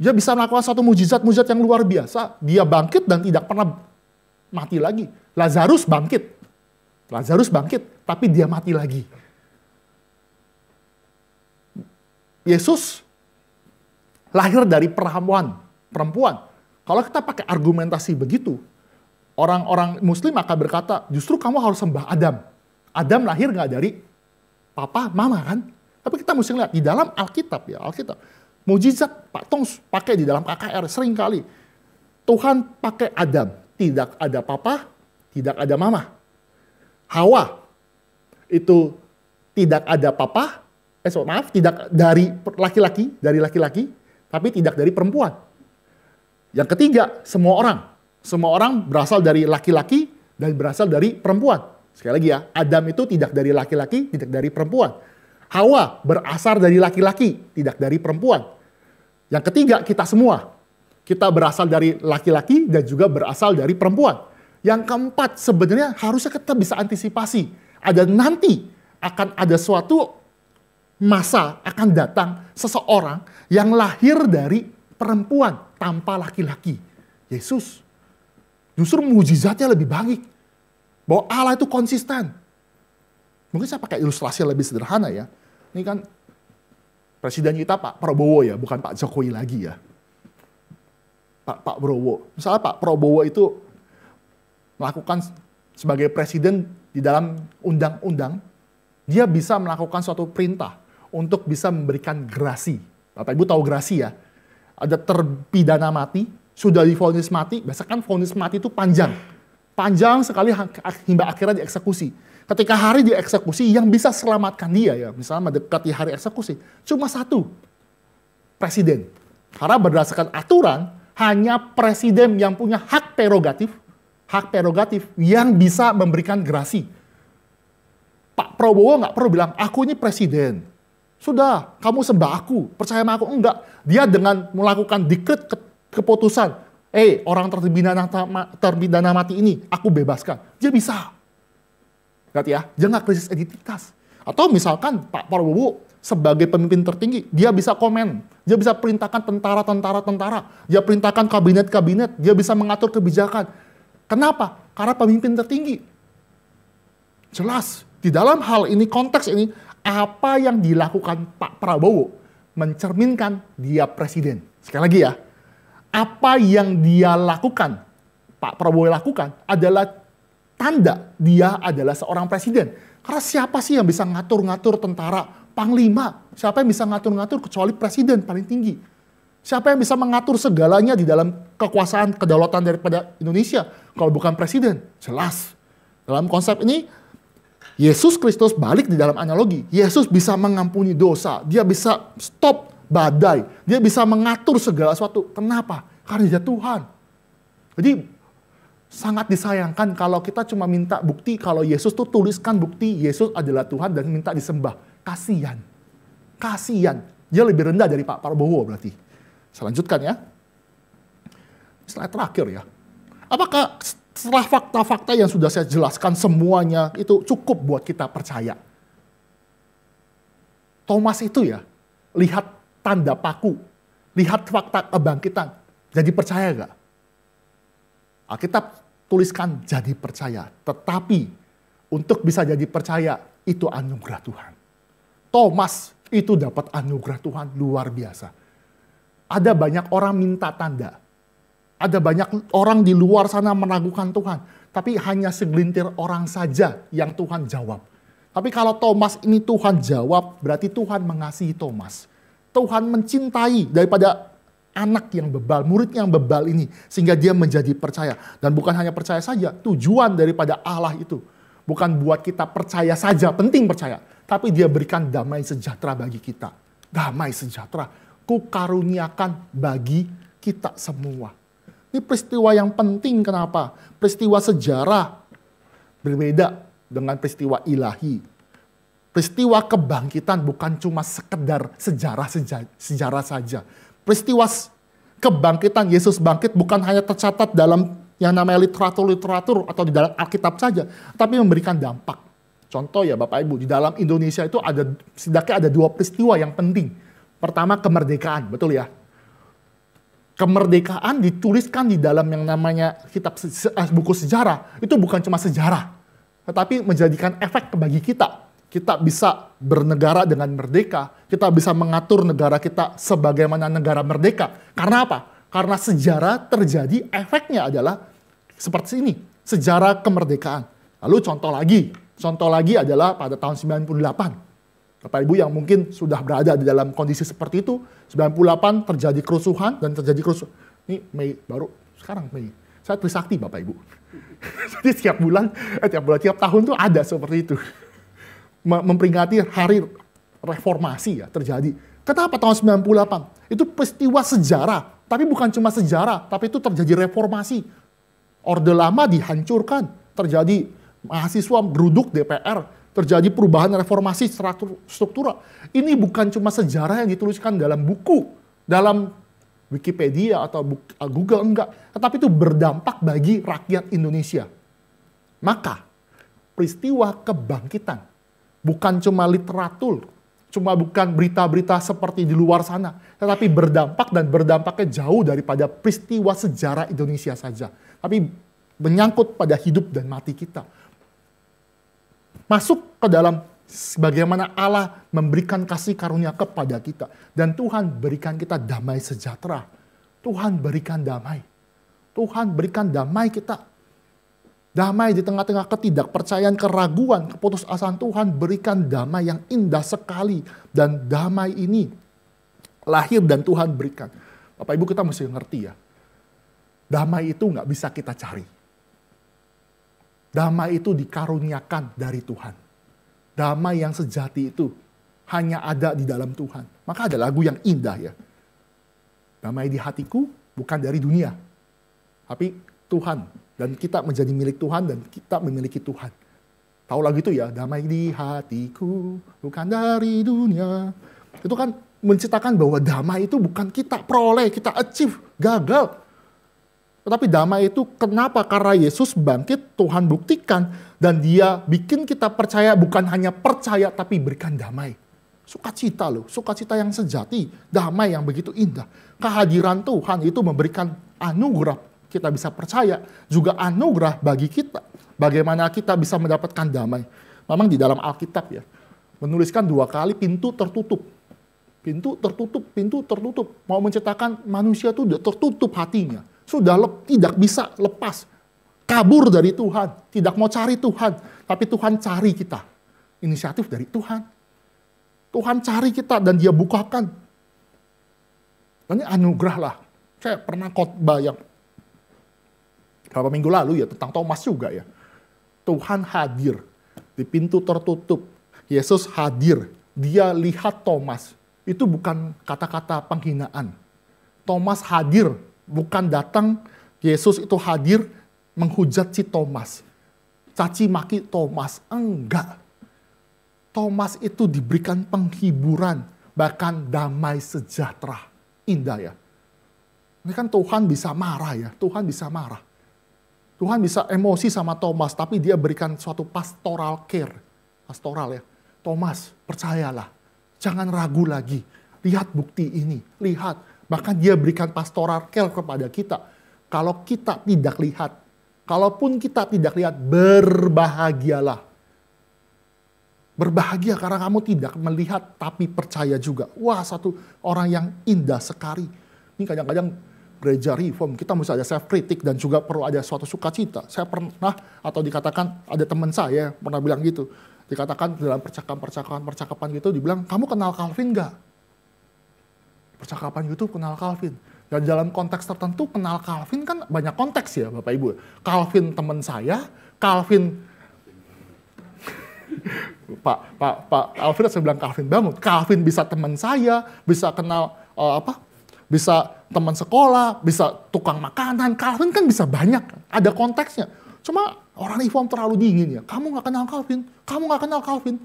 Dia bisa melakukan satu mujizat-mujizat yang luar biasa. Dia bangkit dan tidak pernah mati lagi. Lazarus bangkit, tapi dia mati lagi. Yesus lahir dari perempuan. Kalau kita pakai argumentasi begitu, orang-orang Muslim akan berkata, justru kamu harus sembah Adam. Adam lahir nggak dari papa, mama kan? Tapi kita mesti lihat di dalam Alkitab. Mujizat Pak Tong pakai di dalam KKR sering kali. Tuhan pakai Adam, tidak ada papa, tidak ada mama. Hawa itu tidak ada papa, tidak dari laki-laki, tapi tidak dari perempuan. Yang ketiga, semua orang berasal dari laki-laki dan berasal dari perempuan. Sekali lagi ya, Adam itu tidak dari laki-laki, tidak dari perempuan. Hawa berasal dari laki-laki, tidak dari perempuan. Yang ketiga, kita semua. Kita berasal dari laki-laki dan juga berasal dari perempuan. Yang keempat, sebenarnya harusnya kita bisa antisipasi. Nanti akan ada suatu masa akan datang seseorang yang lahir dari perempuan tanpa laki-laki. Yesus. Justru mujizatnya lebih baik. Bahwa Allah itu konsisten. Mungkin saya pakai ilustrasi yang lebih sederhana ya. Ini kan presiden kita Pak Prabowo ya, bukan Pak Jokowi lagi ya. Pak Prabowo. Misalnya Pak Prabowo itu melakukan sebagai presiden di dalam undang-undang, dia bisa melakukan suatu perintah untuk bisa memberikan gerasi. Bapak Ibu tahu gerasi ya? Ada terpidana mati, sudah divonis mati, biasanya kan vonis mati itu panjang. Panjang sekali hingga akhirnya dieksekusi. Ketika hari dieksekusi, yang bisa selamatkan dia ya, misalnya mendekati hari eksekusi, cuma satu, presiden. Karena berdasarkan aturan, hanya presiden yang punya hak prerogatif yang bisa memberikan gerasi. Pak Prabowo nggak perlu bilang, aku ini presiden. Sudah, kamu sembah aku, percaya sama aku. Enggak. Dia dengan melakukan dekret keputusan, orang terpidana mati ini, aku bebaskan. Dia bisa. Lihat ya, dia nggak krisis identitas. Atau misalkan Pak Prabowo sebagai pemimpin tertinggi, dia bisa komen, dia bisa perintahkan tentara, dia perintahkan kabinet, dia bisa mengatur kebijakan. Kenapa? Karena pemimpin tertinggi. Jelas, di dalam hal ini, konteks ini, apa yang dilakukan Pak Prabowo mencerminkan dia presiden. Sekali lagi ya, apa yang dia lakukan, Pak Prabowo lakukan adalah tanda dia adalah seorang presiden. Karena siapa sih yang bisa ngatur-ngatur tentara, panglima? Siapa yang bisa ngatur-ngatur kecuali presiden paling tinggi? Siapa yang bisa mengatur segalanya di dalam kekuasaan kedaulatan daripada Indonesia kalau bukan presiden? Jelas. Dalam konsep ini, Yesus Kristus balik di dalam analogi. Yesus bisa mengampuni dosa. Dia bisa stop badai. Dia bisa mengatur segala sesuatu. Kenapa? Karena dia Tuhan. Jadi sangat disayangkan kalau kita cuma minta bukti kalau Yesus tuh tuliskan bukti Yesus adalah Tuhan dan minta disembah. Kasian. Dia lebih rendah dari Pak Prabowo berarti. Saya lanjutkan ya. Slide terakhir ya. Apakah Setelah fakta-fakta yang sudah saya jelaskan semuanya, itu cukup buat kita percaya. Thomas itu ya, lihat tanda paku, lihat fakta kebangkitan, jadi percaya gak? Alkitab tuliskan jadi percaya, tetapi untuk bisa jadi percaya, itu anugerah Tuhan. Thomas itu dapat anugerah Tuhan luar biasa. Ada banyak orang minta tanda. Ada banyak orang di luar sana meragukan Tuhan. Tapi hanya segelintir orang saja yang Tuhan jawab. Tapi kalau Thomas ini Tuhan jawab, berarti Tuhan mengasihi Thomas. Tuhan mencintai daripada anak yang bebal, murid yang bebal ini. Sehingga dia menjadi percaya. Dan bukan hanya percaya saja, tujuan daripada Allah itu. Bukan buat kita percaya saja, penting percaya. Tapi dia berikan damai sejahtera bagi kita. Damai sejahtera. Kukaruniakan bagi kita semua. Ini peristiwa yang penting, kenapa? Peristiwa sejarah berbeda dengan peristiwa ilahi. Peristiwa kebangkitan bukan cuma sekedar sejarah saja. Peristiwa kebangkitan, Yesus bangkit bukan hanya tercatat dalam yang namanya literatur atau di dalam Alkitab saja, tapi memberikan dampak. Contoh ya Bapak Ibu, di dalam Indonesia itu setidaknya ada 2 peristiwa yang penting. Pertama, kemerdekaan, betul ya? Kemerdekaan dituliskan di dalam yang namanya buku sejarah. Itu bukan cuma sejarah, tetapi menjadikan efek bagi kita. Kita bisa bernegara dengan merdeka. Kita bisa mengatur negara kita sebagaimana negara merdeka. Karena apa? Karena sejarah terjadi, efeknya adalah seperti ini. Sejarah kemerdekaan. Lalu contoh lagi adalah pada tahun 98. Bapak Ibu yang mungkin sudah berada di dalam kondisi seperti itu, 98 terjadi kerusuhan dan terjadi kerusuhan. Ini Mei, baru sekarang Mei. Saya Trisakti Bapak Ibu. Jadi tiap tahun tuh ada seperti itu. Memperingati hari reformasi ya terjadi. Kenapa tahun 98? Itu peristiwa sejarah, tapi bukan cuma sejarah, tapi itu terjadi reformasi. Orde Lama dihancurkan, terjadi mahasiswa geruduk DPR, terjadi perubahan reformasi struktural. Ini bukan cuma sejarah yang dituliskan dalam buku, dalam Wikipedia atau Google, enggak. Tetapi itu berdampak bagi rakyat Indonesia. Maka, peristiwa kebangkitan bukan cuma literatur, cuma bukan berita-berita seperti di luar sana, tetapi berdampak dan berdampaknya jauh daripada peristiwa sejarah Indonesia saja. Tapi menyangkut pada hidup dan mati kita. Masuk ke dalam bagaimana Allah memberikan kasih karunia kepada kita. Dan Tuhan berikan kita damai sejahtera. Tuhan berikan damai. Tuhan berikan damai kita. Damai di tengah-tengah ketidakpercayaan, keraguan, keputusasaan, Tuhan berikan damai yang indah sekali. Dan damai ini lahir dan Tuhan berikan. Bapak Ibu kita mesti ngerti ya. Damai itu nggak bisa kita cari. Damai itu dikaruniakan dari Tuhan. Damai yang sejati itu hanya ada di dalam Tuhan. Maka ada lagu yang indah ya. Damai di hatiku bukan dari dunia. Tapi Tuhan. Dan kita menjadi milik Tuhan dan kita memiliki Tuhan. Tahu lagu itu ya, damai di hatiku bukan dari dunia. Itu kan menceritakan bahwa damai itu bukan kita peroleh, kita achieve, gagal. Tetapi damai itu kenapa? Karena Yesus bangkit, Tuhan buktikan. Dan dia bikin kita percaya, bukan hanya percaya tapi berikan damai. Sukacita loh, sukacita yang sejati, damai yang begitu indah. Kehadiran Tuhan itu memberikan anugerah. Kita bisa percaya, juga anugerah bagi kita. Bagaimana kita bisa mendapatkan damai. Memang di dalam Alkitab ya, menuliskan 2 kali pintu tertutup. Pintu tertutup. Mau menceritakan manusia itu sudah tertutup hatinya. Sudah tidak bisa lepas. Kabur dari Tuhan. Tidak mau cari Tuhan. Tapi Tuhan cari kita. Inisiatif dari Tuhan. Tuhan cari kita dan dia bukakan. Dan ini anugerah lah. Saya pernah khotbah yang beberapa minggu lalu ya tentang Thomas juga ya. Tuhan hadir di pintu tertutup. Yesus hadir. Dia lihat Thomas. Itu bukan kata-kata penghinaan. Thomas hadir. Bukan datang. Yesus itu hadir menghujat si Thomas. Caci maki Thomas. Enggak. Thomas itu diberikan penghiburan. Bahkan damai sejahtera. Indah ya. Ini kan Tuhan bisa marah ya. Tuhan bisa marah. Tuhan bisa emosi sama Thomas, tapi dia berikan suatu pastoral care. Pastoral ya. Thomas, percayalah. Jangan ragu lagi. Lihat bukti ini. Lihat. Bahkan dia berikan pastoral care kepada kita. Kalau kita tidak lihat. Kalaupun kita tidak lihat, berbahagialah. Berbahagia karena kamu tidak melihat, tapi percaya juga. Wah, satu orang yang indah sekali. Ini kadang-kadang gereja reform, kita mesti ada self kritik dan juga perlu ada suatu sukacita. Saya pernah, atau dikatakan ada teman saya pernah bilang gitu. Dikatakan dalam percakapan gitu, dibilang, kamu kenal Calvin nggak? Percakapan YouTube kenal Calvin. Dan dalam konteks tertentu kenal Calvin kan banyak konteks ya Bapak Ibu. Calvin teman saya, Calvin Pak Alfred saya bilang Calvin bangun. Calvin bisa teman saya, bisa kenal bisa teman sekolah, bisa tukang makanan. Calvin kan bisa banyak, ada konteksnya. Cuma orang reform terlalu dingin ya. Kamu nggak kenal Calvin, kamu nggak kenal Calvin,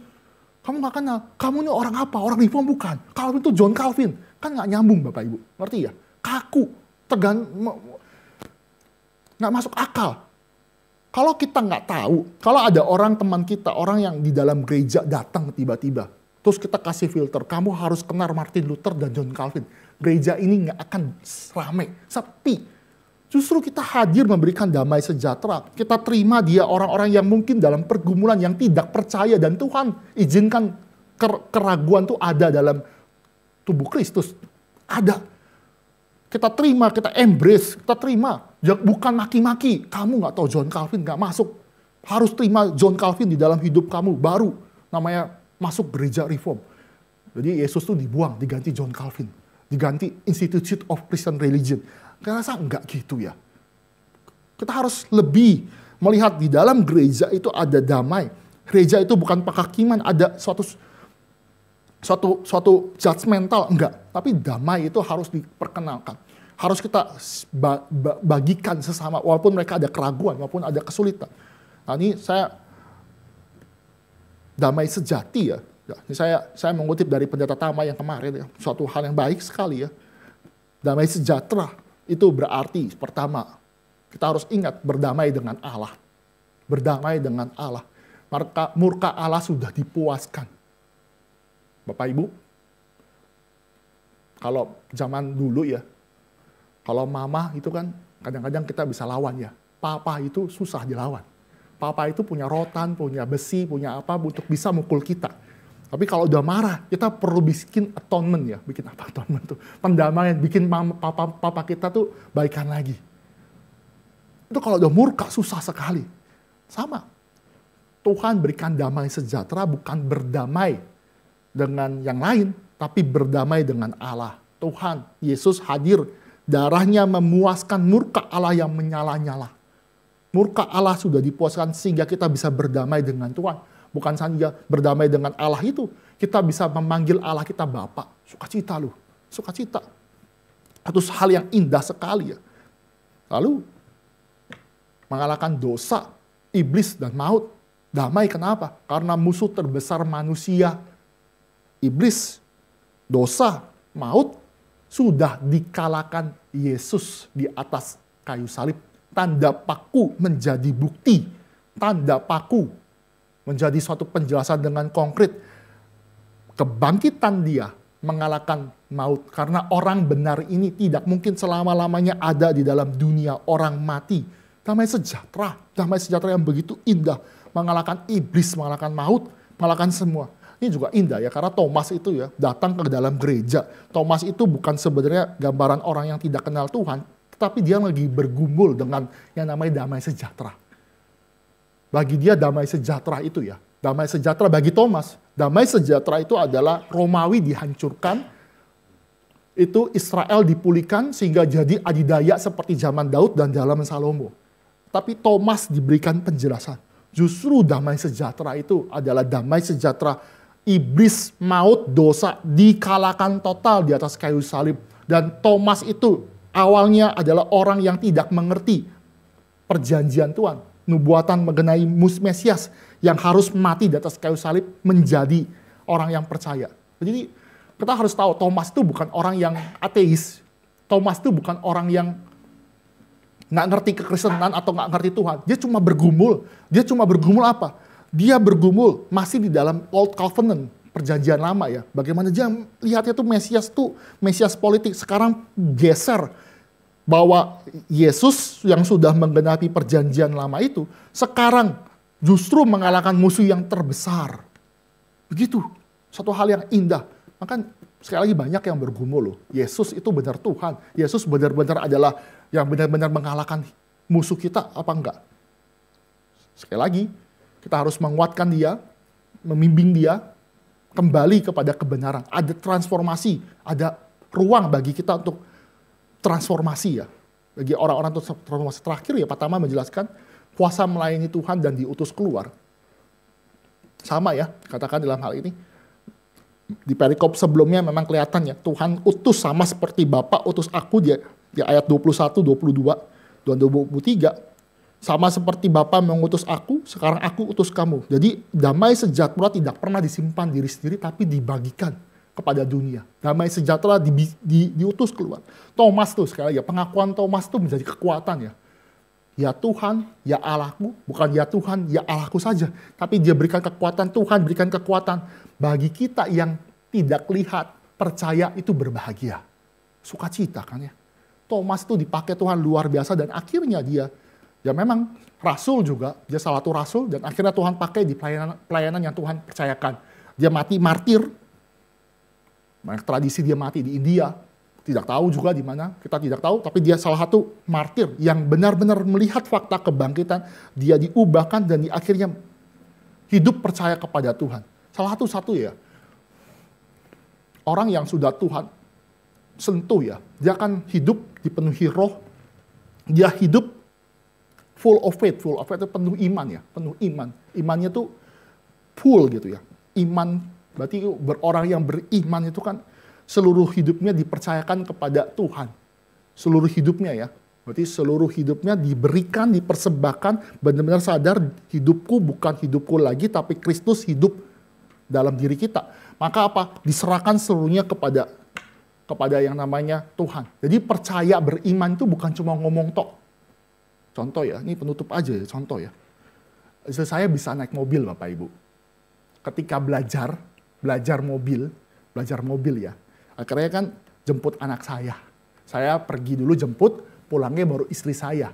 kamu nggak kenal. Kamu ini orang apa? Orang reform bukan. Calvin itu John Calvin, kan nggak nyambung Bapak Ibu. Ngerti ya? Kaku, nggak masuk akal. Kalau kita nggak tahu, kalau ada orang teman kita, orang yang di dalam gereja datang tiba-tiba, terus kita kasih filter, kamu harus kenal Martin Luther dan John Calvin. Gereja ini nggak akan ramai, sepi. Justru kita hadir memberikan damai sejahtera. Kita terima dia orang-orang yang mungkin dalam pergumulan yang tidak percaya dan Tuhan izinkan keraguan itu ada dalam tubuh Kristus. Ada. Kita terima, kita embrace, kita terima. Bukan maki-maki. Kamu nggak tahu John Calvin, nggak masuk. Harus terima John Calvin di dalam hidup kamu. Baru namanya masuk gereja reform. Jadi Yesus tuh dibuang, diganti John Calvin. Diganti Institute of Christian Religion. Saya rasa enggak gitu ya. Kita harus lebih melihat di dalam gereja itu ada damai. Gereja itu bukan penghakiman, ada suatu judgmental, enggak. Tapi damai itu harus diperkenalkan. Harus kita bagikan sesama, walaupun mereka ada keraguan, walaupun ada kesulitan. Nah ini saya, damai sejati ya. Ini saya mengutip dari pendeta Tama yang kemarin ya. Suatu hal yang baik sekali ya. Damai sejahtera itu berarti pertama, kita harus ingat berdamai dengan Allah. Berdamai dengan Allah. Murka Allah sudah dipuaskan. Bapak Ibu, kalau zaman dulu ya, kalau mama itu kan kadang-kadang kita bisa lawan ya. Papa itu susah dilawan. Papa itu punya rotan, punya besi, punya apa untuk bisa mukul kita. Tapi kalau udah marah, kita perlu bikin atonement ya. Bikin apa atonement tuh? Pendamaian, bikin papa kita tuh baikan lagi. Itu kalau udah murka susah sekali. Sama. Tuhan berikan damai sejahtera bukan berdamai dengan yang lain, tapi berdamai dengan Allah. Tuhan, Yesus hadir, darahnya memuaskan murka Allah yang menyala-nyala. Murka Allah sudah dipuaskan sehingga kita bisa berdamai dengan Tuhan. Bukan saja berdamai dengan Allah itu, kita bisa memanggil Allah kita Bapa. Sukacita loh, sukacita. Itu hal yang indah sekali ya. Lalu, mengalahkan dosa, iblis dan maut. Damai kenapa? Karena musuh terbesar manusia, iblis, dosa, maut, sudah dikalahkan Yesus di atas kayu salib. Tanda paku menjadi bukti. Tanda paku menjadi suatu penjelasan dengan konkret. Kebangkitan dia mengalahkan maut. Karena orang benar ini tidak mungkin selama-lamanya ada di dalam dunia orang mati. Damai sejahtera yang begitu indah. Mengalahkan iblis, mengalahkan maut, mengalahkan semua. Ini juga indah ya, karena Thomas itu ya datang ke dalam gereja. Thomas itu bukan sebenarnya gambaran orang yang tidak kenal Tuhan, tetapi dia lagi bergumul dengan yang namanya damai sejahtera. Bagi dia damai sejahtera itu ya, damai sejahtera bagi Thomas. Damai sejahtera itu adalah Romawi dihancurkan, itu Israel dipulihkan sehingga jadi adidaya seperti zaman Daud dan zaman Salomo. Tapi Thomas diberikan penjelasan. Justru damai sejahtera itu adalah damai sejahtera iblis, maut, dosa dikalahkan total di atas kayu salib. Dan Thomas itu awalnya adalah orang yang tidak mengerti perjanjian Tuhan. Nubuatan mengenai Mesias yang harus mati di atas kayu salib menjadi orang yang percaya. Jadi kita harus tahu Thomas itu bukan orang yang ateis. Thomas itu bukan orang yang nggak ngerti kekristenan atau nggak ngerti Tuhan. Dia cuma bergumul. Dia cuma bergumul apa? Dia bergumul masih di dalam Old Covenant, perjanjian lama ya. Bagaimana dia lihatnya tuh Mesias politik. Sekarang geser bahwa Yesus yang sudah menggenapi perjanjian lama itu, sekarang justru mengalahkan musuh yang terbesar. Begitu, satu hal yang indah. Maka sekali lagi banyak yang bergumul loh. Yesus itu benar Tuhan. Yesus benar-benar adalah yang benar-benar mengalahkan musuh kita apa enggak? Sekali lagi, kita harus menguatkan dia, membimbing dia, kembali kepada kebenaran. Ada transformasi, ada ruang bagi kita untuk transformasi ya. Bagi orang-orang untuk transformasi terakhir ya, Pak Tama menjelaskan, kuasa melayani Tuhan dan diutus keluar. Sama ya, katakan dalam hal ini. Di perikop sebelumnya memang kelihatan ya, Tuhan utus sama seperti Bapa utus aku, dia di ayat 21, 22, dan 23. Sama seperti Bapa mengutus aku, sekarang aku utus kamu. Jadi damai sejahtera tidak pernah disimpan diri sendiri, tapi dibagikan kepada dunia. Damai sejahtera diutus keluar. Thomas tuh sekali lagi, pengakuan Thomas tuh menjadi kekuatan ya. Ya Tuhan, ya Allahku, bukan ya Tuhan, ya Allahku saja. Tapi dia berikan kekuatan, Tuhan berikan kekuatan. Bagi kita yang tidak lihat, percaya itu berbahagia. Sukacita kan ya. Thomas tuh dipakai Tuhan luar biasa dan akhirnya dia, ya memang rasul juga, dia salah satu rasul dan akhirnya Tuhan pakai di pelayanan yang Tuhan percayakan. Dia mati martir, tradisi dia mati di India, tidak tahu juga di mana, kita tidak tahu, tapi dia salah satu martir yang benar-benar melihat fakta kebangkitan, dia diubahkan dan di akhirnya hidup percaya kepada Tuhan. Salah satu ya, orang yang sudah Tuhan sentuh ya, dia akan hidup dipenuhi roh, dia hidup full of faith itu penuh iman ya, penuh iman. Imannya tuh full gitu ya. Iman berarti orang yang beriman itu kan seluruh hidupnya dipercayakan kepada Tuhan. Seluruh hidupnya ya. Berarti seluruh hidupnya diberikan, dipersembahkan, benar-benar sadar hidupku bukan hidupku lagi, tapi Kristus hidup dalam diri kita. Maka apa? Diserahkan seluruhnya kepada yang namanya Tuhan. Jadi percaya beriman itu bukan cuma ngomong tok. Contoh ya, ini penutup aja ya, contoh ya. Saya bisa naik mobil Bapak Ibu. Ketika belajar mobil ya. Akhirnya kan jemput anak saya. Saya pergi dulu jemput, pulangnya baru istri saya.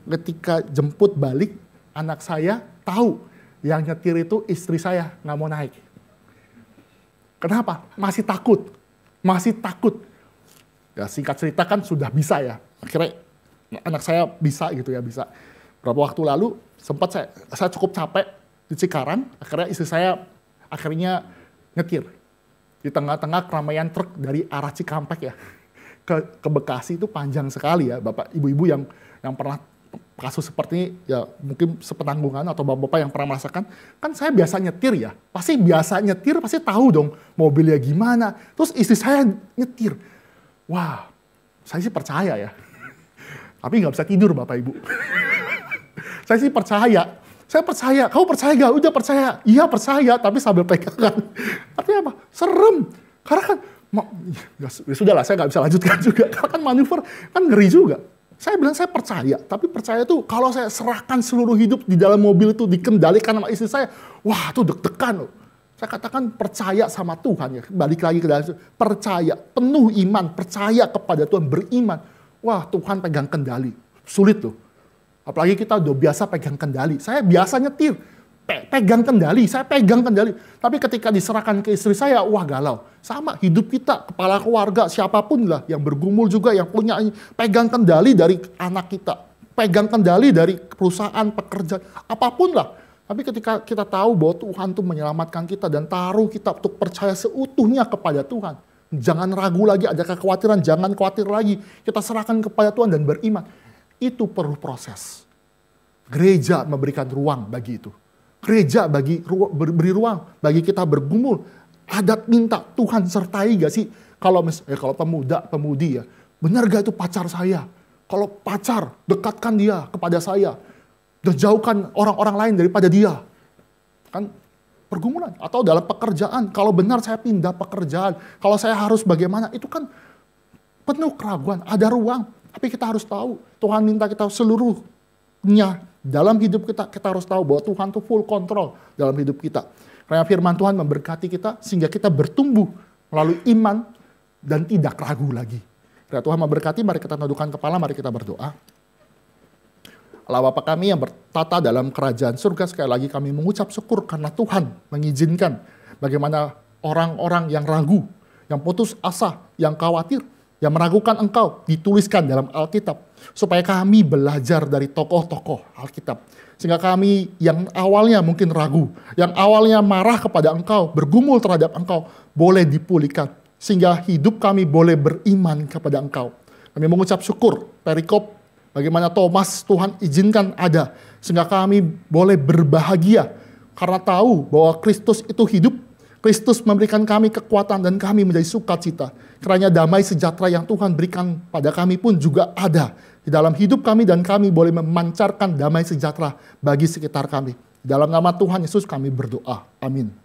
Ketika jemput balik, anak saya tahu yang nyetir itu istri saya, nggak mau naik. Kenapa? Masih takut. Ya singkat cerita kan sudah bisa ya. Akhirnya anak saya bisa gitu ya, bisa. Berapa waktu lalu sempat saya cukup capek di Cikarang, akhirnya istri saya akhirnya nyetir. Di tengah-tengah keramaian truk dari arah Cikampek ya. Ke Bekasi itu panjang sekali ya, Bapak Ibu-ibu yang pernah kasus seperti ini ya mungkin sepenanggungan atau bapak-bapak yang pernah merasakan, kan saya biasa nyetir ya, pasti tahu dong mobilnya gimana, terus istri saya nyetir, wah saya sih percaya ya, tapi nggak bisa tidur Bapak Ibu. Saya sih percaya, kamu percaya gak? Udah percaya, iya percaya, tapi sambil pegangan, artinya apa? Serem, karena kan, ya sudahlah saya nggak bisa lanjutkan juga, karena kan manuver kan ngeri juga. Saya bilang saya percaya, tapi percaya itu kalau saya serahkan seluruh hidup di dalam mobil itu dikendalikan sama istri saya, wah itu deg-degan loh. Saya katakan percaya sama Tuhan ya, balik lagi ke dalam itu, percaya, penuh iman, percaya kepada Tuhan, beriman. Wah Tuhan pegang kendali, sulit loh. Apalagi kita udah biasa pegang kendali, saya biasa nyetir, pegang kendali. Tapi ketika diserahkan ke istri saya, wah galau. Sama hidup kita, kepala keluarga, siapapun lah yang bergumul juga, yang punya pegang kendali dari anak kita, pegang kendali dari perusahaan, pekerjaan, apapun lah. Tapi ketika kita tahu bahwa Tuhan tuh menyelamatkan kita dan taruh kita untuk percaya seutuhnya kepada Tuhan. Jangan ragu lagi, ada kekhawatiran, jangan khawatir lagi. Kita serahkan kepada Tuhan dan beriman. Itu perlu proses. Gereja memberikan ruang bagi itu. Gereja beri ruang bagi kita bergumul. Adat minta, Tuhan sertai gak sih? Kalau pemudi ya, benar gak itu pacar saya? Kalau pacar, dekatkan dia kepada saya. Dan jauhkan orang-orang lain daripada dia. Kan pergumulan. Atau dalam pekerjaan, kalau benar saya pindah pekerjaan. Kalau saya harus bagaimana, itu kan penuh keraguan. Ada ruang. Tapi kita harus tahu, Tuhan minta kita seluruhnya dalam hidup kita. Kita harus tahu bahwa Tuhan itu full control dalam hidup kita. Karena firman Tuhan memberkati kita sehingga kita bertumbuh melalui iman dan tidak ragu lagi. Karena Tuhan memberkati, mari kita tundukkan kepala, mari kita berdoa. Allah Bapa kami yang bertata dalam kerajaan surga, sekali lagi kami mengucap syukur karena Tuhan mengizinkan bagaimana orang-orang yang ragu, yang putus asa, yang khawatir, yang meragukan Engkau dituliskan dalam Alkitab. Supaya kami belajar dari tokoh-tokoh Alkitab. Sehingga kami yang awalnya mungkin ragu, yang awalnya marah kepada Engkau, bergumul terhadap Engkau, boleh dipulihkan. Sehingga hidup kami boleh beriman kepada Engkau. Kami mengucap syukur, perikop, bagaimana Thomas Tuhan izinkan ada. Sehingga kami boleh berbahagia. Karena tahu bahwa Kristus itu hidup. Kristus memberikan kami kekuatan dan kami menjadi sukacita. Kiranya damai sejahtera yang Tuhan berikan pada kami pun juga ada di dalam hidup kami dan kami boleh memancarkan damai sejahtera bagi sekitar kami. Dalam nama Tuhan Yesus kami berdoa. Amin.